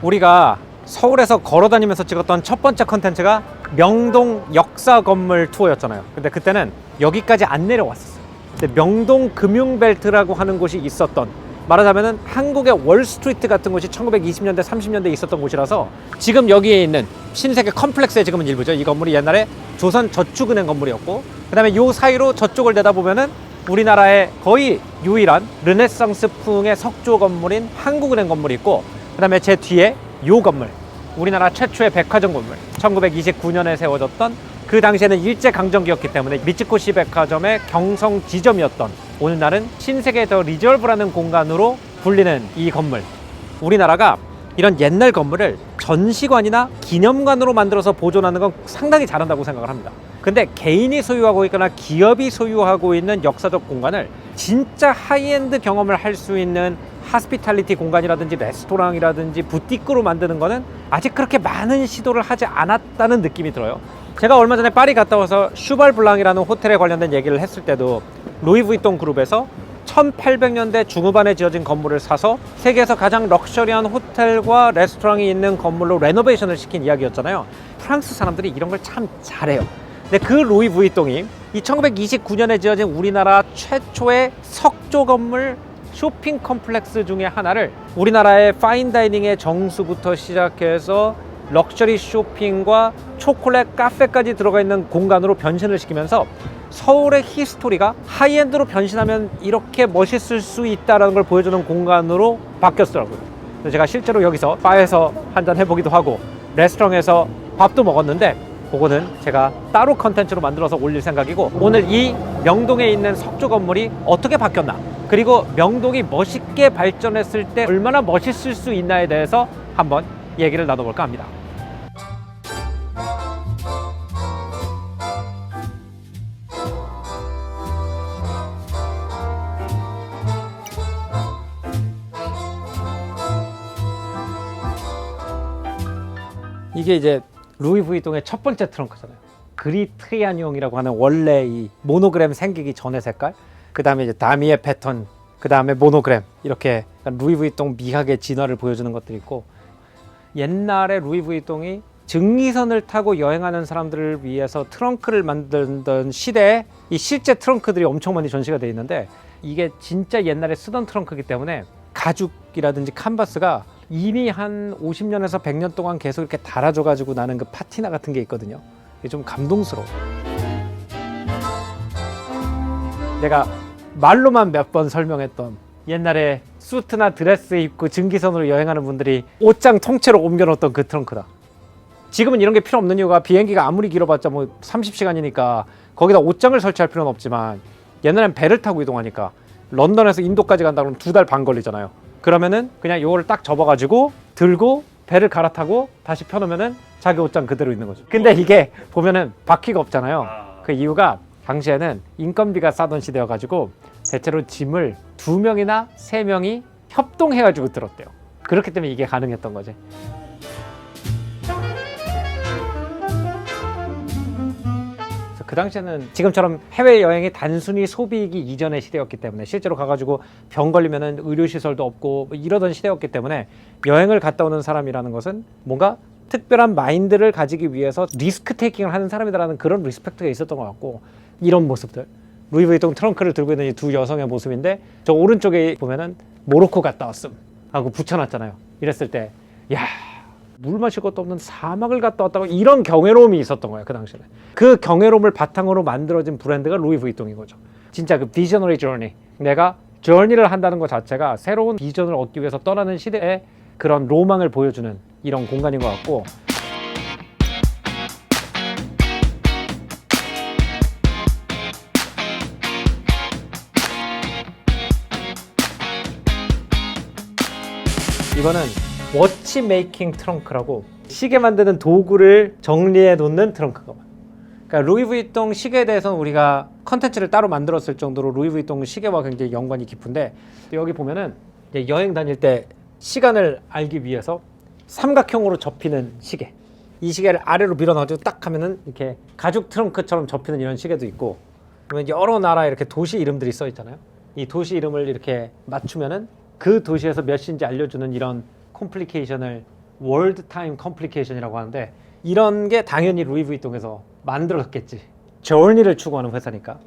우리가 서울에서 걸어다니면서 찍었던 첫 번째 컨텐츠가 명동 역사 건물 투어였잖아요. 근데 그때는 여기까지 안 내려왔었어요. 근데 명동 금융벨트라고 하는 곳이 있었던, 말하자면은 한국의 월스트리트 같은 곳이 1920년대 30년대에 있었던 곳이라서 지금 여기에 있는 신세계 컴플렉스의 지금은 일부죠. 이 건물이 옛날에 조선저축은행 건물이었고, 그 다음에 요 사이로 저쪽을 내다보면은 우리나라의 거의 유일한 르네상스풍의 석조 건물인 한국은행 건물이 있고, 그 다음에 제 뒤에 요 건물, 우리나라 최초의 백화점 건물, 1929년에 세워졌던, 그 당시에는 일제강점기였기 때문에 미츠코시 백화점의 경성 지점이었던, 오늘날은 신세계 더 리저브라는 공간으로 불리는 이 건물. 우리나라가 이런 옛날 건물을 전시관이나 기념관으로 만들어서 보존하는 건 상당히 잘한다고 생각을 합니다. 근데 개인이 소유하고 있거나 기업이 소유하고 있는 역사적 공간을 진짜 하이엔드 경험을 할 수 있는 하스피탈리티 공간이라든지 레스토랑이라든지 부티크로 만드는 거는 아직 그렇게 많은 시도를 하지 않았다는 느낌이 들어요. 제가 얼마 전에 파리 갔다 와서 슈발 블랑이라는 호텔에 관련된 얘기를 했을 때도 루이비통 그룹에서 1800년대 중후반에 지어진 건물을 사서 세계에서 가장 럭셔리한 호텔과 레스토랑이 있는 건물로 레노베이션을 시킨 이야기였잖아요. 프랑스 사람들이 이런 걸 참 잘해요. 근데 그 루이 부이통이 이 1929년에 지어진 우리나라 최초의 석조 건물 쇼핑 컴플렉스 중에 하나를 우리나라의 파인다이닝의 정수부터 시작해서 럭셔리 쇼핑과 초콜릿 카페까지 들어가 있는 공간으로 변신을 시키면서 서울의 히스토리가 하이엔드로 변신하면 이렇게 멋있을 수 있다는 걸 보여주는 공간으로 바뀌었더라고요. 그래서 제가 실제로 여기서 바에서 한잔 해보기도 하고 레스토랑에서 밥도 먹었는데, 그거는 제가 따로 컨텐츠로 만들어서 올릴 생각이고, 오늘 이 명동에 있는 석조 건물이 어떻게 바뀌었나, 그리고 명동이 멋있게 발전했을 때 얼마나 멋있을 수 있나에 대해서 한번 얘기를 나눠볼까 합니다. 이게 이제 루이 부이통의 첫 번째 트렁크잖아요. 그리트리안용이라고 하는 원래 이 모노그램 생기기 전의 색깔, 그 다음에 이제 다미의 패턴, 그 다음에 모노그램, 이렇게 루이 부이통 미학의 진화를 보여주는 것들이 있고, 옛날에 루이 부이통이 증기선을 타고 여행하는 사람들을 위해서 트렁크를 만들던 시대에 이 실제 트렁크들이 엄청 많이 전시가 되어 있는데, 이게 진짜 옛날에 쓰던 트렁크이기 때문에 가죽이라든지 칸바스가 이미 한 50년에서 100년 동안 계속 이렇게 달아줘 가지고 나는 그 파티나 같은 게 있거든요. 이게 좀 감동스러워. 내가 말로만 몇 번 설명했던 옛날에 수트나 드레스 입고 증기선으로 여행하는 분들이 옷장 통째로 옮겨놓던 그 트렁크다. 지금은 이런 게 필요 없는 이유가 비행기가 아무리 길어봤자 뭐 30시간이니까 거기다 옷장을 설치할 필요는 없지만, 옛날엔 배를 타고 이동하니까 런던에서 인도까지 간다 그러면 2달 반 걸리잖아요. 그러면은 그냥 이거를 딱 접어가지고 들고 배를 갈아타고 다시 펴놓으면은 자기 옷장 그대로 있는 거죠. 근데 이게 보면은 바퀴가 없잖아요. 그 이유가 당시에는 인건비가 싸던 시대여가지고 대체로 짐을 2명이나 3명이 협동해가지고 들었대요. 그렇기 때문에 이게 가능했던 거지. 그 당시에는 지금처럼 해외여행이 단순히 소비이기 이전의 시대였기 때문에, 실제로 가가지고 병 걸리면은 의료시설도 없고 뭐 이러던 시대였기 때문에, 여행을 갔다 오는 사람이라는 것은 뭔가 특별한 마인드를 가지기 위해서 리스크 테이킹을 하는 사람이라는 그런 리스펙트가 있었던 것 같고, 이런 모습들, 루이 부이통 트렁크를 들고 있는 이 두 여성의 모습인데, 저 오른쪽에 보면은 모로코 갔다 왔음 하고 붙여놨잖아요. 이랬을 때, 야, 물 마실 것도 없는 사막을 갔다 왔다고, 이런 경외로움이 있었던 거예요. 그 당시에는. 그 경외로움을 바탕으로 만들어진 브랜드가 루이 부이통인 거죠. 진짜 그 비저너리 저니, 내가 저니를 한다는 것 자체가 새로운 비전을 얻기 위해서 떠나는 시대의 그런 로망을 보여주는 이런 공간인 것 같고, 이거는 워치 메이킹 트렁크라고, 시계 만드는 도구를 정리해 놓는 트렁크거든. 그러니까 루이 부이통 시계에 대해서는 우리가 컨텐츠를 따로 만들었을 정도로 루이 부이통 시계와 굉장히 연관이 깊은데, 여기 보면은 이제 여행 다닐 때 시간을 알기 위해서 삼각형으로 접히는 시계, 이 시계를 아래로 밀어넣어가지고 딱 하면은 이렇게 가죽 트렁크처럼 접히는 이런 시계도 있고, 그러면 여러 나라 이렇게 도시 이름들이 써 있잖아요. 이 도시 이름을 이렇게 맞추면은 그 도시에서 몇 시인지 알려주는 이런 콤플리케이션을 월드 타임 컴플리케이션이라고 하는데 이런 게 당연히 루이 부이통에서 만들었겠지. 저울리를 추구하는 회사니까.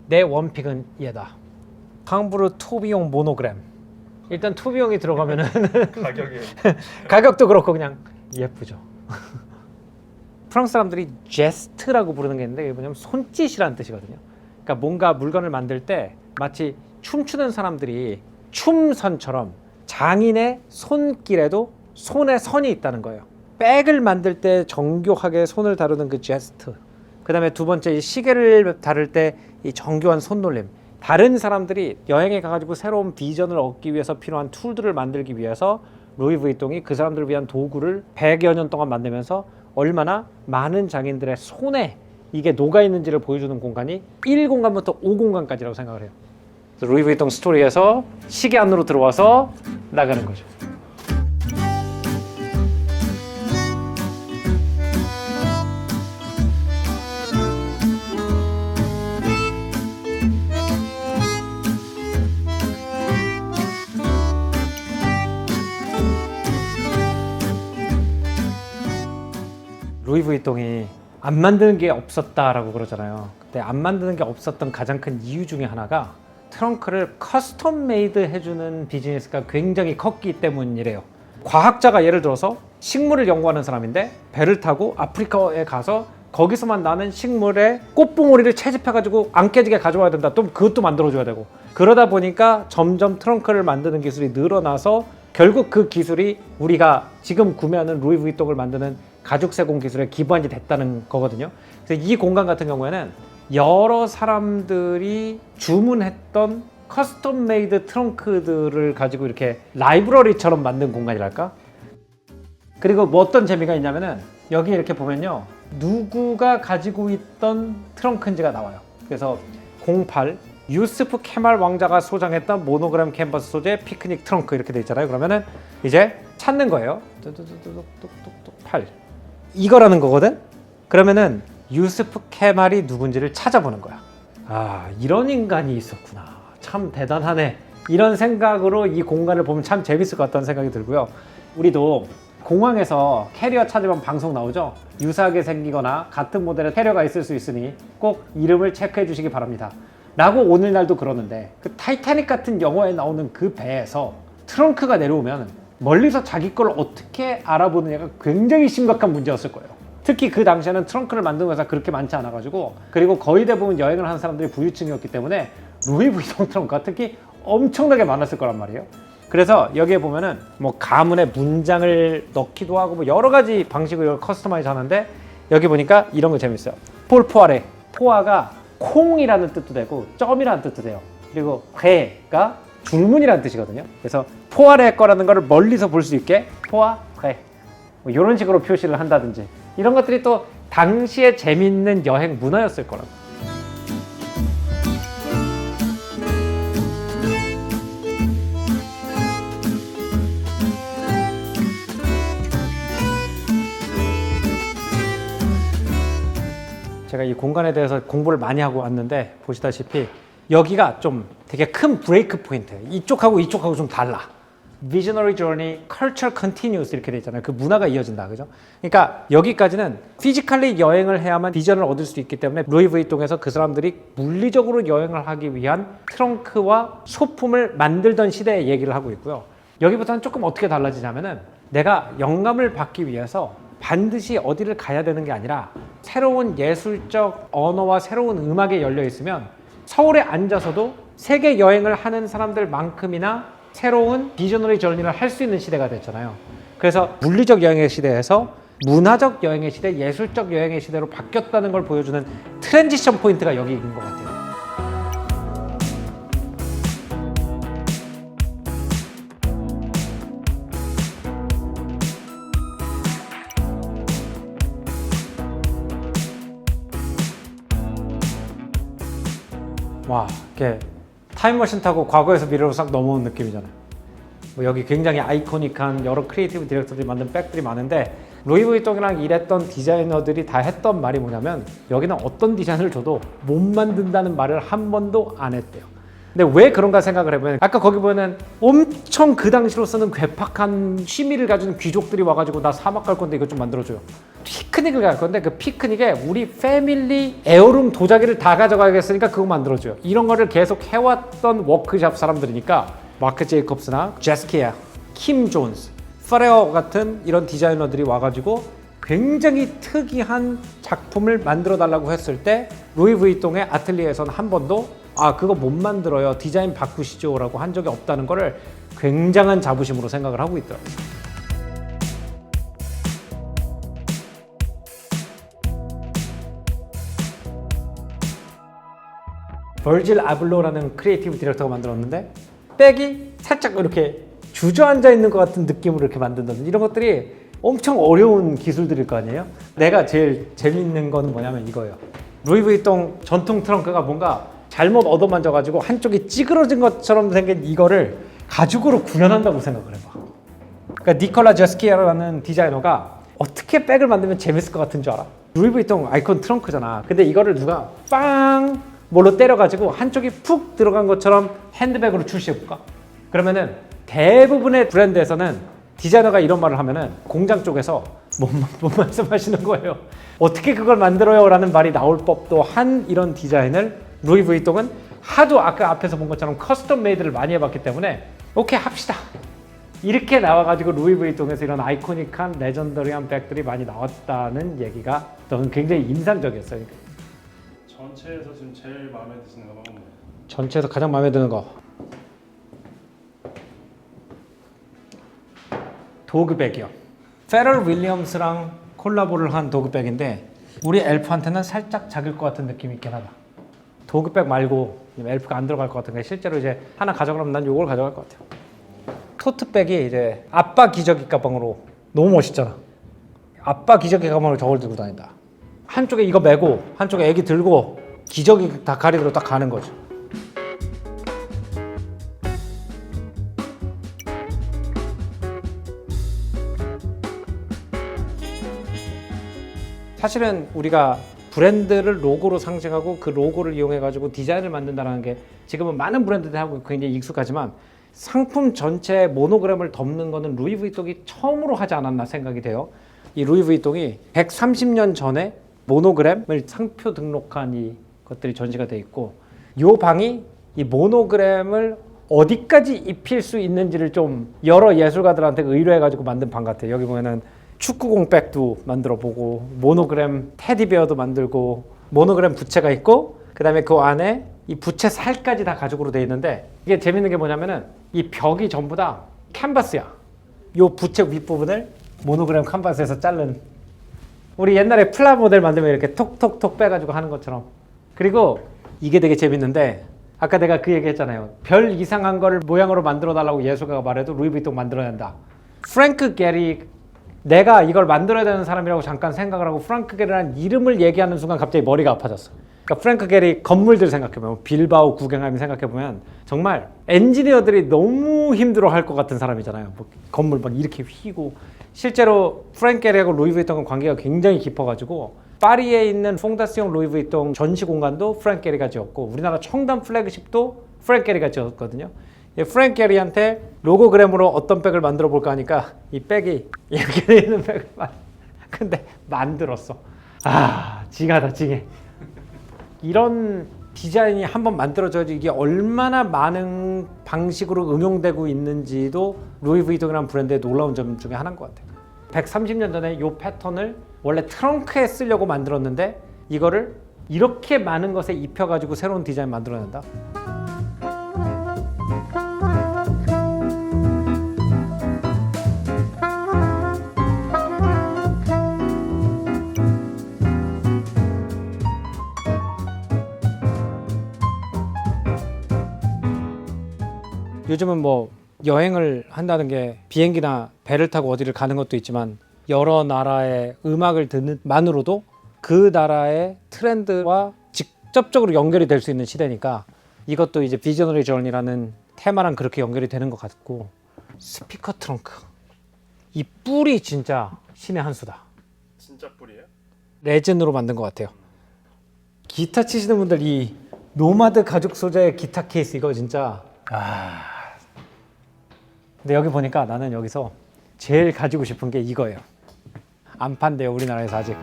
내 원픽은 얘다. 캉브르 투비용 모노그램. 일단 투비용이 들어가면은 가격이 가격도 그렇고 그냥 예쁘죠. 프랑스 사람들이 제스트라고 부르는 게 있는데 이게 뭐냐면 손짓이라는 뜻이거든요. 그러니까 뭔가 물건을 만들 때 마치 춤추는 사람들이 춤선처럼 장인의 손길에도 손에 선이 있다는 거예요. 백을 만들 때 정교하게 손을 다루는 그 제스트. 그 다음에 두 번째 이 시계를 다룰 때 이 정교한 손놀림. 다른 사람들이 여행에 가가지고 새로운 비전을 얻기 위해서 필요한 툴들을 만들기 위해서 루이 부이통이 그 사람들을 위한 도구를 100여 년 동안 만들면서 얼마나 많은 장인들의 손에 이게 녹아있는지를 보여주는 공간이 1공간부터 5공간까지라고 생각을 해요. 루이 부이통 스토리에서 시계 안으로 들어와서 나가는 거죠. 루이 부이통이 안 만드는 게 없었다라고 그러잖아요. 근데 안 만드는 게 없었던 가장 큰 이유 중에 하나가 트렁크를 커스텀 메이드 해주는 비즈니스가 굉장히 컸기 때문이래요. 과학자가 예를 들어서 식물을 연구하는 사람인데 배를 타고 아프리카에 가서 거기서만 나는 식물의 꽃봉오리를 채집해가지고 안 깨지게 가져와야 된다. 또 그것도 만들어줘야 되고. 그러다 보니까 점점 트렁크를 만드는 기술이 늘어나서 결국 그 기술이 우리가 지금 구매하는 루이 부이통을 만드는 가죽 세공 기술의 기반이 됐다는 거거든요. 그래서 이 공간 같은 경우에는 여러 사람들이 주문했던 커스텀 메이드 트렁크들을 가지고 이렇게 라이브러리처럼 만든 공간이랄까? 그리고 뭐 어떤 재미가 있냐면은 여기 이렇게 보면요. 누구가 가지고 있던 트렁크인지가 나와요. 그래서 08 유스프 케말 왕자가 소장했던 모노그램 캔버스 소재 피크닉 트렁크 이렇게 돼 있잖아요. 그러면은 이제 찾는 거예요. 8 이거라는 거거든. 그러면은 유스프 케말이 누군지를 찾아보는 거야. 아, 이런 인간이 있었구나. 참 대단하네. 이런 생각으로 이 공간을 보면 참 재밌을 것 같다는 생각이 들고요. 우리도 공항에서 캐리어 찾으면 방송 나오죠. 유사하게 생기거나 같은 모델의 캐리어가 있을 수 있으니 꼭 이름을 체크해 주시기 바랍니다. 라고 오늘날도 그러는데 그 타이타닉 같은 영화에 나오는 그 배에서 트렁크가 내려오면 멀리서 자기 걸 어떻게 알아보느냐가 굉장히 심각한 문제였을 거예요. 특히 그 당시에는 트렁크를 만드는 회사가 그렇게 많지 않아가지고, 그리고 거의 대부분 여행을 하는 사람들이 부유층이었기 때문에 루이 부이통 트렁크가 특히 엄청나게 많았을 거란 말이에요. 그래서 여기에 보면은 뭐 가문에 문장을 넣기도 하고 뭐 여러 가지 방식으로 커스터마이즈 하는데, 여기 보니까 이런 거 재밌어요. 폴 포아레. 포아가 콩이라는 뜻도 되고 점이라는 뜻도 돼요. 그리고 회가 줄무늬라는 뜻이거든요. 그래서 포아레 거라는 거를 멀리서 볼 수 있게 포아레 뭐 이런 식으로 표시를 한다든지, 이런 것들이 또 당시에 재밌는 여행 문화였을 거라고. 제가 이 공간에 대해서 공부를 많이 하고 왔는데 보시다시피 여기가 좀 되게 큰 브레이크 포인트예요. 이쪽하고 이쪽하고 좀 달라. Visionary Journey, Culture Continues 이렇게 돼 있잖아요. 그 문화가 이어진다, 그죠? 그러니까 여기까지는 피지컬리 여행을 해야만 비전을 얻을 수 있기 때문에 루이 부이통에서 그 사람들이 물리적으로 여행을 하기 위한 트렁크와 소품을 만들던 시대의 얘기를 하고 있고요. 여기부터는 조금 어떻게 달라지냐면은 내가 영감을 받기 위해서 반드시 어디를 가야 되는 게 아니라 새로운 예술적 언어와 새로운 음악에 열려 있으면 서울에 앉아서도 세계 여행을 하는 사람들만큼이나 새로운 비저너리 저니를 할 수 있는 시대가 됐잖아요. 그래서 물리적 여행의 시대에서 문화적 여행의 시대, 예술적 여행의 시대로 바뀌었다는 걸 보여주는 트랜지션 포인트가 여기인 것 같아요. 와, 이렇게 타임머신 타고 과거에서 미래로 싹 넘어온 느낌이잖아요. 뭐 여기 굉장히 아이코닉한 여러 크리에이티브 디렉터들이 만든 백들이 많은데, 루이 부이통이랑 일했던 디자이너들이 다 했던 말이 뭐냐면 여기는 어떤 디자인을 줘도 못 만든다는 말을 한 번도 안 했대요. 근데 왜 그런가 생각을 해보면 아까 거기 보면은 엄청 그 당시로서는 괴팍한 취미를 가진 귀족들이 와가지고 나 사막 갈 건데 이것 좀 만들어줘요. 피크닉을 갈 건데 그 피크닉에 우리 패밀리 에어룸 도자기를 다 가져가겠으니까 그거 만들어줘요. 이런 거를 계속 해왔던 워크샵 사람들이니까 마크 제이콥스나 제스키아, 킴 존스, 파레어 같은 이런 디자이너들이 와가지고 굉장히 특이한 작품을 만들어 달라고 했을 때 루이 vuitton의 아틀리에에서는 한 번도 그거 못 만들어요, 디자인 바꾸시죠 라고 한 적이 없다는 거를 굉장한 자부심으로 생각을 하고 있더라고요. 버질 아블로라는 크리에이티브 디렉터가 만들었는데 백이 살짝 이렇게 주저앉아 있는 것 같은 느낌으로 이렇게 만든다든지 이런 것들이 엄청 어려운 기술들일 거 아니에요? 내가 제일 재밌는 거는 뭐냐면 이거예요. 루이 vuitton 전통 트렁크가 뭔가 잘못 얻어만져가지고 한쪽이 찌그러진 것처럼 생긴 이거를 가죽으로 구현한다고 생각을 해봐. 그러니까 니콜라 제스키아라는 디자이너가 어떻게 백을 만들면 재밌을 것 같은 줄 알아? 루이 vuitton 아이콘 트렁크잖아. 근데 이거를 누가 빵 뭘로 때려가지고 한쪽이 푹 들어간 것처럼 핸드백으로 출시해볼까? 그러면은 대부분의 브랜드에서는 디자이너가 이런 말을 하면은 공장 쪽에서 못 말씀하시는 거예요. 어떻게 그걸 만들어요? 라는 말이 나올 법도 한 이런 디자인을 루이 vuitton은 하도 아까 앞에서 본 것처럼 커스텀 메이드를 많이 해봤기 때문에 오케이 합시다. 이렇게 나와가지고 루이 vuitton에서 이런 아이코닉한 레전더리한 백들이 많이 나왔다는 얘기가 저는 굉장히 인상적이었어요. 전체에서 지금 제일 마음에 드시는 건 뭐예요? 전체에서 가장 마음에 드는 거 도그백이요. 페럴 윌리엄스랑 콜라보를 한 도그백인데 우리 엘프한테는 살짝 작을 것 같은 느낌이 있긴 하다. 도그백 말고 엘프가 안 들어갈 것 같은 게 실제로 이제 하나 가져가려면 난 이걸 가져갈 것 같아요. 토트백이 이제 아빠 기저귀 가방으로 너무 멋있잖아. 아빠 기저귀 가방으로 저걸 들고 다닌다. 한쪽에 이거 메고 한쪽에 애기 들고 기저귀 다 가리고 딱 가는 거죠. 사실은 우리가 브랜드를 로고로 상징하고 그 로고를 이용해 가지고 디자인을 만든다는 게 지금은 많은 브랜드들이 하고 굉장히 익숙하지만 상품 전체에 모노그램을 덮는 거는 루이 vuitton이 처음으로 하지 않았나 생각이 돼요. 이 루이 vuitton이 130년 전에 모노그램을 상표 등록한 이 것들이 전시가 돼 있고 이 방이 이 모노그램을 어디까지 입힐 수 있는지를 좀 여러 예술가들한테 의뢰해 가지고 만든 방 같아요. 여기 보면은 축구공 백도 만들어 보고 모노그램 테디베어도 만들고 모노그램 부채가 있고 그 다음에 그 안에 이 부채 살까지 다 가죽으로 돼 있는데 이게 재밌는 게 뭐냐면은 이 벽이 전부 다 캔버스야. 요 부채 윗부분을 모노그램 캔버스에서 자른 우리 옛날에 플라모델 만들면 이렇게 톡톡톡 빼가지고 하는 것처럼. 그리고 이게 되게 재밌는데 아까 내가 그 얘기 했잖아요. 별 이상한 거를 모양으로 만들어 달라고 예술가가 말해도 루이 vuitton 만들어야 한다. 프랭크 게리 내가 이걸 만들어야 되는 사람이라고 잠깐 생각을 하고 프랭크 게리라는 이름을 얘기하는 순간 갑자기 머리가 아파졌어. 그러니까 프랭크 게리 건물들 생각해보면 빌바오 구경하면 생각해보면 정말 엔지니어들이 너무 힘들어 할 것 같은 사람이잖아요. 뭐 건물 막 이렇게 휘고 실제로 프랭크 게리하고 루이 vuitton은 관계가 굉장히 깊어가지고 파리에 있는 퐁다시옹 루이 vuitton 전시 공간도 프랭크 게리가 지었고 우리나라 청담 플래그십도 프랭크 게리가 지었거든요. 프랭크 게리한테 로고그램으로 어떤 백을 만들어 볼까 하니까 이 백이 이렇게 돼 있는 백을 근데 만들었어. 징하다 징해. 이런 디자인이 한번 만들어져야지 이게 얼마나 많은 방식으로 응용되고 있는지도 루이 vuitton이라는 브랜드의 놀라운 점 중에 하나인 것 같아요. 130년 전에 이 패턴을 원래 트렁크에 쓰려고 만들었는데 이거를 이렇게 많은 것에 입혀가지고 새로운 디자인 만들어낸다. 요즘은 뭐 여행을 한다는 게 비행기나 배를 타고 어디를 가는 것도 있지만 여러 나라의 음악을 듣는 만으로도 그 나라의 트렌드와 직접적으로 연결이 될 수 있는 시대니까 이것도 이제 비저너리 저널이라는 테마랑 그렇게 연결이 되는 것 같고 스피커 트렁크 이 뿔이 진짜 신의 한 수다. 진짜 뿔이에요? 레진으로 만든 것 같아요. 기타 치시는 분들 이 노마드 가죽 소재의 기타 케이스 이거 진짜 근데 여기 보니까 나는 여기서 제일 가지고 싶은 게 이거예요. 안 판대요 우리나라에서 아직.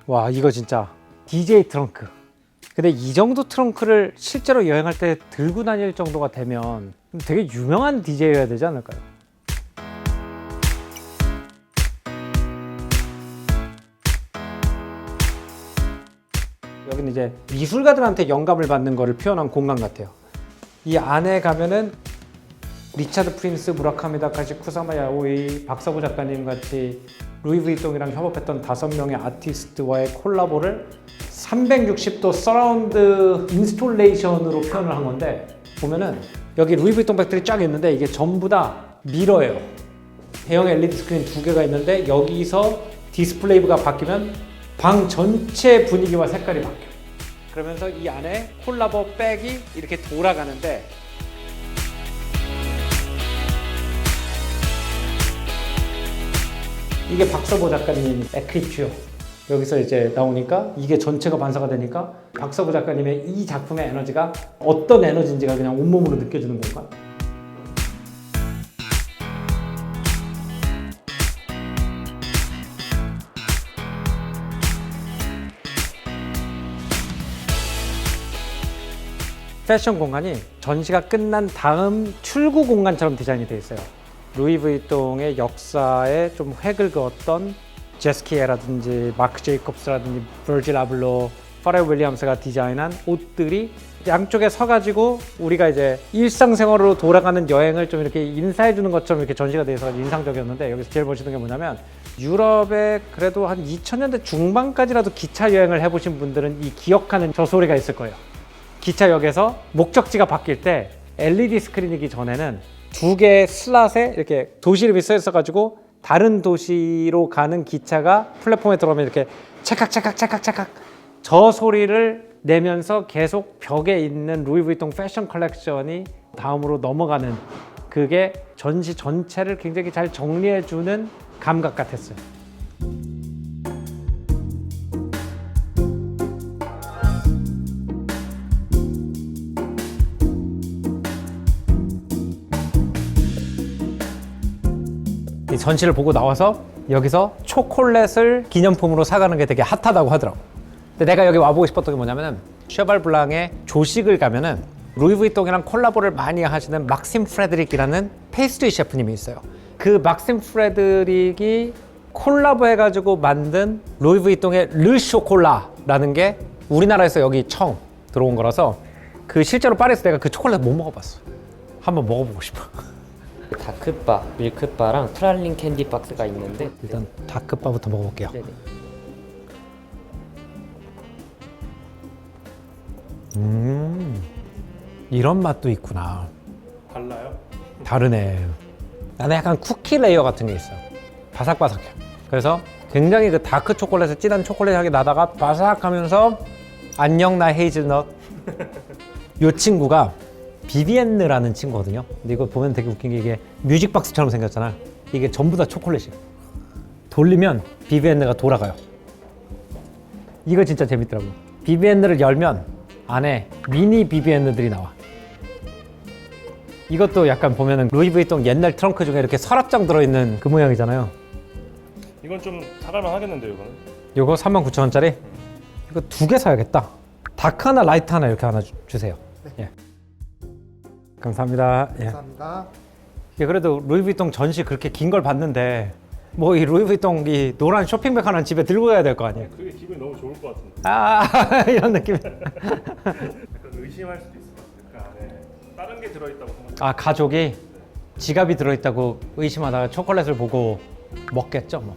와 이거 진짜 DJ 트렁크. 근데 이 정도 트렁크를 실제로 여행할 때 들고 다닐 정도가 되면 되게 유명한 DJ여야 되지 않을까요? 여기는 이제 미술가들한테 영감을 받는 거를 표현한 공간 같아요. 이 안에 가면은 리차드 프린스, 무라카미 다카시, 쿠사마 야오이, 박서부 작가님 같이 루이 브이통이랑 협업했던 5명의 아티스트와의 콜라보를 360도 서라운드 인스톨레이션으로 표현을 한 건데 보면은 여기 루이 브이통 백들이 쫙 있는데 이게 전부 다 미러예요. 대형 LED 스크린 2개가 있는데 여기서 디스플레이가 바뀌면 방 전체 분위기와 색깔이 바뀌어요. 그러면서 이 안에 콜라보 백이 이렇게 돌아가는데 이게 박서보 작가님 에크리튜어 여기서 이제 나오니까 이게 전체가 반사가 되니까 박서보 작가님의 이 작품의 에너지가 어떤 에너지인지가 그냥 온몸으로 느껴지는 건가? 패션 공간이 전시가 끝난 다음 출구 공간처럼 디자인이 되어 있어요. 루이 브이통의 역사에 좀 획을 그었던 제스키에라든지 마크 제이콥스라든지 버질 아블로, 퍼렐 윌리엄스가 디자인한 옷들이 양쪽에 서가지고 우리가 이제 일상생활로 돌아가는 여행을 좀 이렇게 인사해주는 것처럼 이렇게 전시가 되어 있어서 인상적이었는데 여기서 제일 멋있는 게 뭐냐면 유럽에 그래도 한 2000년대 중반까지라도 기차 여행을 해보신 분들은 이 기억하는 저 소리가 있을 거예요. 기차역에서 목적지가 바뀔 때 LED 스크린이기 전에는 2개의 슬롯에 이렇게 도시 이름이 써 있어가지고 다른 도시로 가는 기차가 플랫폼에 들어오면 이렇게 찰칵찰칵찰칵찰칵 저 소리를 내면서 계속 벽에 있는 루이 브이통 패션 컬렉션이 다음으로 넘어가는 그게 전시 전체를 굉장히 잘 정리해주는 감각 같았어요. 이 전시를 보고 나와서 여기서 초콜릿을 기념품으로 사가는 게 되게 핫하다고 하더라고. 근데 내가 여기 와보고 싶었던 게 뭐냐면은 쉐발 블랑의 조식을 가면은 루이 브이통이랑 콜라보를 많이 하시는 막심 프레드릭이라는 페이스트리 셰프님이 있어요. 그 막심 프레드릭이 콜라보 해가지고 만든 루이 브이통의 르 쇼콜라라는 게 우리나라에서 여기 처음 들어온 거라서 그 실제로 파리에서 내가 그 초콜릿 못 먹어봤어. 한번 먹어보고 싶어. 다크바, 밀크바랑 프랄린 캔디 박스가 있는데 일단 다크바부터 먹어볼게요. 네네. 이런 맛도 있구나. 달라요? 다르네. 나는 약간 쿠키 레이어 같은 게 있어. 바삭바삭해. 그래서 굉장히 그 다크 초콜릿의 진한 초콜릿 향이 나다가 바삭하면서 안녕 나 헤이즐넛. 이 친구가 비비엔느라는 친구거든요. 근데 이거 보면 되게 웃긴 게 이게 뮤직박스처럼 생겼잖아. 이게 전부 다 초콜릿이야. 돌리면 비비엔느가 돌아가요. 이거 진짜 재밌더라고. 비비엔느를 열면 안에 미니 비비엔느들이 나와. 이것도 약간 보면은 루이 브이통 옛날 트렁크 중에 이렇게 서랍장 들어있는 그 모양이잖아요. 이건 좀 사갈만 하겠는데요, 이거는? 이거 39,000원짜리? 이거 2개 사야겠다. 다크 하나, 라이트 하나 이렇게 하나 주세요. 예. 감사합니다. 예. 감사합니다. 예, 그래도 루이 브이통 전시 그렇게 긴 걸 봤는데 뭐 이 루이 브이통 이 노란 쇼핑백 하나 집에 들고 가야 될 거 아니에요? 그게 기분이 너무 좋을 것 같은데. 아 이런 느낌. 약간 의심할 수도 있을 것 같아요. 그 안에 다른 게 들어있다고 생각해요. 아 가족이 지갑이 들어있다고 의심하다가 초콜릿을 보고 먹겠죠 뭐.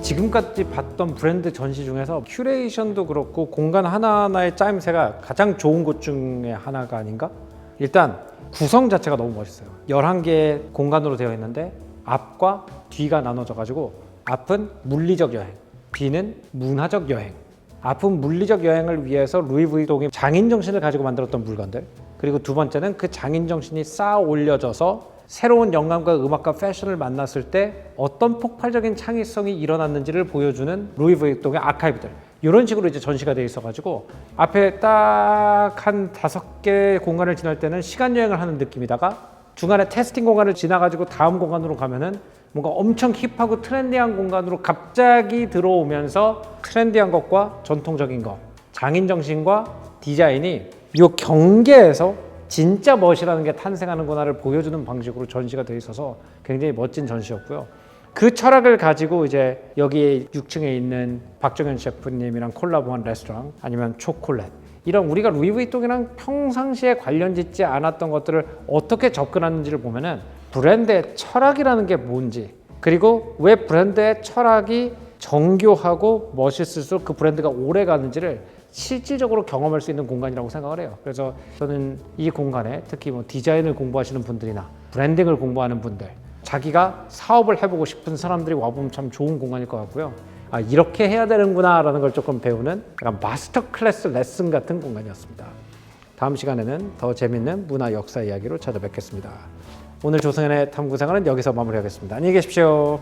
지금까지 봤던 브랜드 전시 중에서 큐레이션도 그렇고 공간 하나하나의 짜임새가 가장 좋은 것 중에 하나가 아닌가? 일단 구성 자체가 너무 멋있어요. 11개의 공간으로 되어 있는데 앞과 뒤가 나눠져 가지고 앞은 물리적 여행, 뒤는 문화적 여행. 앞은 물리적 여행을 위해서 루이 브이통이 장인 정신을 가지고 만들었던 물건들, 그리고 두 번째는 그 장인 정신이 쌓아 올려져서 새로운 영감과 음악과 패션을 만났을 때 어떤 폭발적인 창의성이 일어났는지를 보여주는 루이ヴ이통의 아카이브들, 이런 식으로 이제 전시가 돼 있어가지고 앞에 딱 한 5개 공간을 지날 때는 시간 여행을 하는 느낌이다가 중간에 테스팅 공간을 지나가지고 다음 공간으로 가면은 뭔가 엄청 힙하고 트렌디한 공간으로 갑자기 들어오면서 트렌디한 것과 전통적인 것, 장인 정신과 디자인이 이 경계에서 진짜 멋이라는 게 탄생하는구나를 보여주는 방식으로 전시가 돼 있어서 굉장히 멋진 전시였고요. 그 철학을 가지고 이제 여기 6층에 있는 박정현 셰프님이랑 콜라보한 레스토랑, 아니면 초콜릿, 이런 우리가 루이ヴ이통이랑 평상시에 관련 짓지 않았던 것들을 어떻게 접근하는지를 보면은 브랜드의 철학이라는 게 뭔지, 그리고 왜 브랜드의 철학이 정교하고 멋있을수록 그 브랜드가 오래 가는지를 실질적으로 경험할 수 있는 공간이라고 생각을 해요. 그래서 저는 이 공간에 특히 뭐 디자인을 공부하시는 분들이나 브랜딩을 공부하는 분들, 자기가 사업을 해보고 싶은 사람들이 와보면 참 좋은 공간일 것 같고요. 아, 이렇게 해야 되는구나 라는 걸 조금 배우는 약간 마스터 클래스 레슨 같은 공간이었습니다. 다음 시간에는 더 재밌는 문화 역사 이야기로 찾아뵙겠습니다. 오늘 조성현의 탐구생활은 여기서 마무리하겠습니다. 안녕히 계십시오.